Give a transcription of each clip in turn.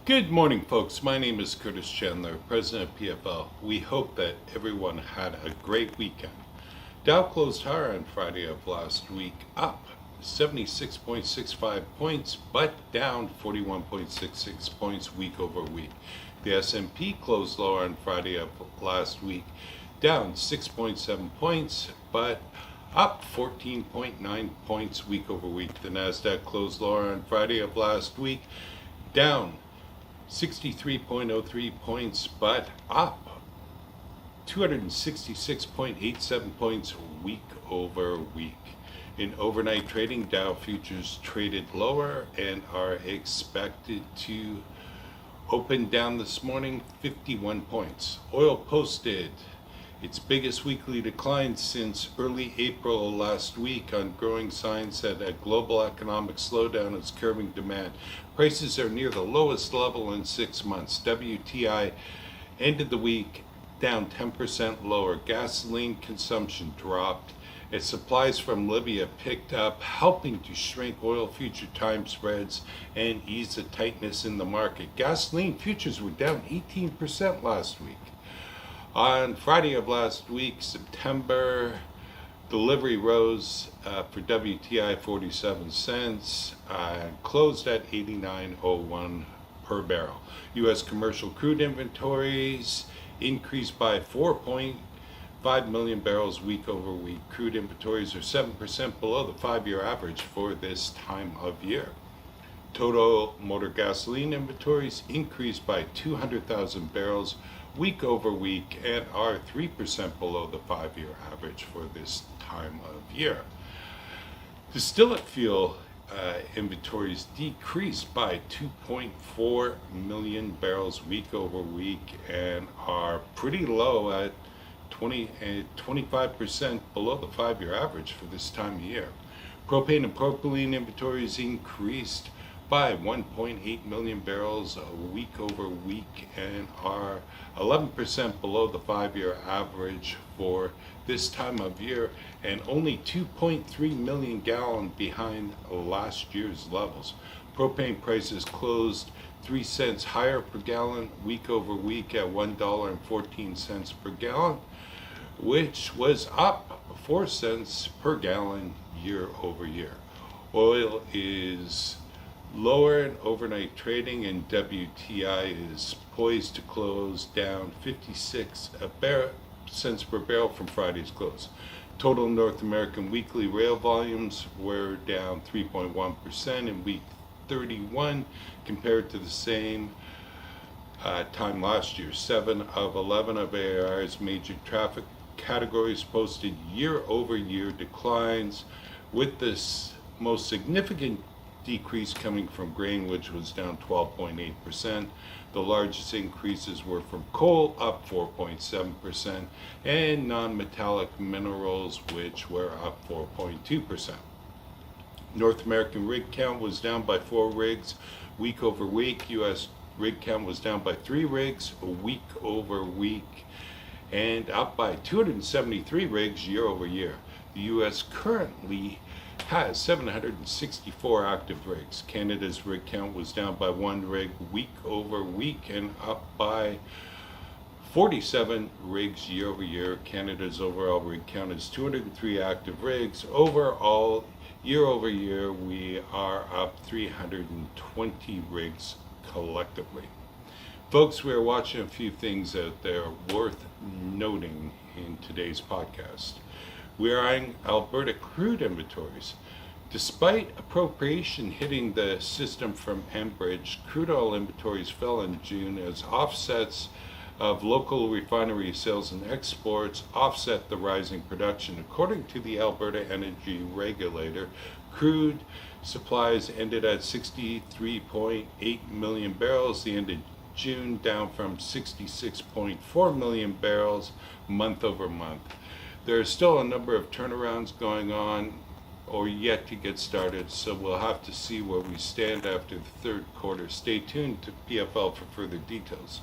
Good morning, folks. My name is Curtis Chandler, President of PFL. We hope that everyone had a great weekend. Dow closed higher on Friday of last week, up 76.65 points, but down 41.66 points week over week. The S&P closed lower on Friday of last week, down 6.7 points, but up 14.9 points week over week. The Nasdaq closed lower on Friday of last week, down 63.03 points, but up 266.87 points week over week. In overnight trading, Dow futures traded lower and are expected to open down this morning 51 points. Oil posted its biggest weekly decline since early April last week on growing signs that a global economic slowdown is curbing demand. Prices are near the lowest level in 6 months. WTI ended the week down 10% lower. Gasoline consumption dropped as supplies from Libya picked up, helping to shrink oil future time spreads and ease the tightness in the market. Gasoline futures were down 18% last week. On Friday of last week, September, delivery rose for WTI 47 cents, closed at 89.01 per barrel. U.S. commercial crude inventories increased by 4.5 million barrels week over week. Crude inventories are 7% below the 5-year average for this time of year. Total motor gasoline inventories increased by 200,000 barrels week over week and are 3% below the 5-year average for this time of year. Distillate fuel inventories decreased by 2.4 million barrels week over week and are pretty low at 25% below the 5-year average for this time of year. Propane and propylene inventories increased by 1.8 million barrels a week over week and are 11% below the 5-year average for this time of year and only 2.3 million gallons behind last year's levels. Propane prices closed 3 cents higher per gallon week over week at $1.14 per gallon, which was up 4 cents per gallon year over year. Oil is lower in overnight trading and WTI is poised to close down 56 cents per barrel from Friday's close. Total North American weekly rail volumes were down 3.1% in week 31 compared to the same time last year. 7 of 11 of AR's major traffic categories posted year-over-year declines, with this most significant decrease coming from grain, which was down 12.8%. The largest increases were from coal, up 4.7%, and non-metallic minerals, which were up 4.2%. North American rig count was down by 4 rigs week over week. U.S. rig count was down by 3 rigs week over week and up by 273 rigs year over year. The U.S. currently has 764 active rigs. Canada's rig count was down by 1 rig week over week and up by 47 rigs year over year. Canada's overall rig count is 203 active rigs. Overall, year over year, we are up 320 rigs collectively. Folks, we are watching a few things out there worth noting in today's podcast. We are eyeing Alberta crude inventories. Despite appropriation hitting the system from Enbridge, crude oil inventories fell in June as offsets of local refinery sales and exports offset the rising production. According to the Alberta Energy Regulator, crude supplies ended at 63.8 million barrels the end of June, down from 66.4 million barrels month over month. There are still a number of turnarounds going on or yet to get started, so we'll have to see where we stand after the third quarter. Stay tuned to PFL for further details.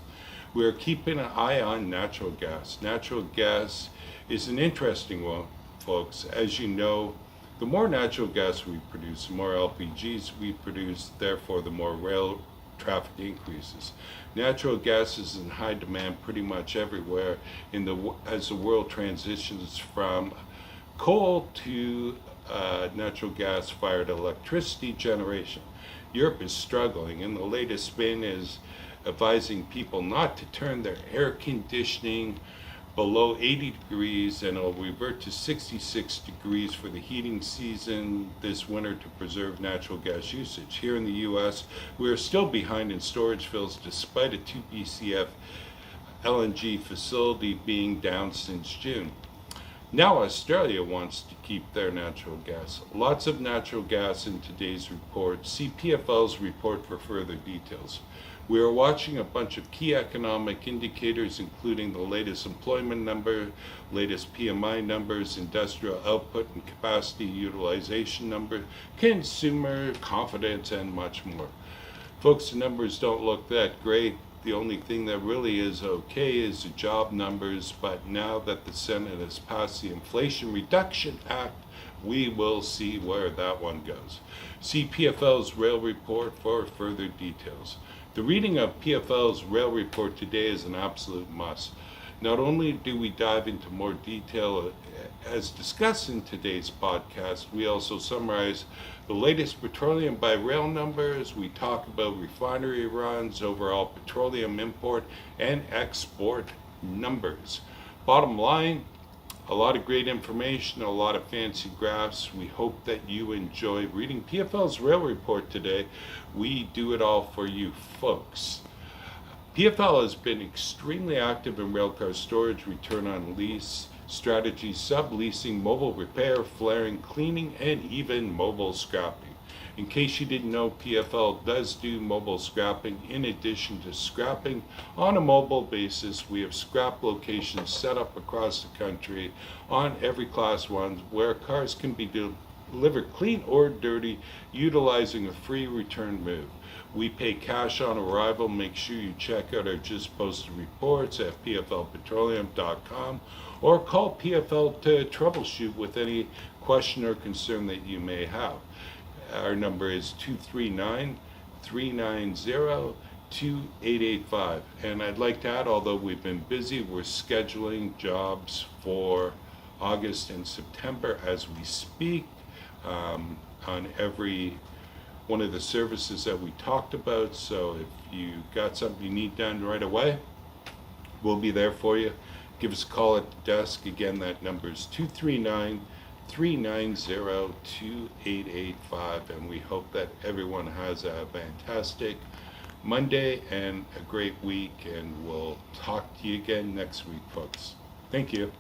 We are keeping an eye on natural gas. Natural gas is an interesting one, folks. As you know, the more natural gas we produce, the more LPGs we produce, therefore the more rail traffic increases. Natural gas is in high demand pretty much everywhere as the world transitions from coal to natural gas-fired electricity generation. Europe is struggling, and the latest spin is advising people not to turn their air conditioning below 80 degrees, and it'll revert to 66 degrees for the heating season this winter to preserve natural gas usage. Here in the US, we are still behind in storage fills despite a 2 BCF LNG facility being down since June. Now Australia wants to keep their natural gas. Lots of natural gas in today's report. See PFL's report for further details. We are watching a bunch of key economic indicators, including the latest employment number, latest PMI numbers, industrial output and capacity utilization number, consumer confidence, and much more. Folks, the numbers don't look that great. The only thing that really is okay is the job numbers, but now that the Senate has passed the Inflation Reduction Act, we will see where that one goes. See PFL's rail report for further details. The reading of PFL's rail report today is an absolute must. Not only do we dive into more detail as discussed in today's podcast, we also summarize the latest petroleum by rail numbers. We talk about refinery runs, overall petroleum import and export numbers. Bottom line, a lot of great information, a lot of fancy graphs. We hope that you enjoy reading PFL's rail report today. We do it all for you folks. PFL has been extremely active in railcar storage, return on lease strategies, subleasing, mobile repair, flaring, cleaning, and even mobile scrapping. In case you didn't know, PFL does do mobile scrapping. In addition to scrapping on a mobile basis, we have scrap locations set up across the country on every Class 1 where cars can be delivered clean or dirty, utilizing a free return move. We pay cash on arrival. Make sure you check out our just posted reports at pflpetroleum.com or call PFL to troubleshoot with any question or concern that you may have. Our number is 239-390-2885. And I'd like to add, although we've been busy, we're scheduling jobs for August and September as we speak on every one of the services that we talked about. So if you got something you need done right away, we'll be there for you. Give us a call at the desk. Again, that number is 239-390-2885, and we hope that everyone has a fantastic Monday and a great week, and we'll talk to you again next week, folks. Thank you.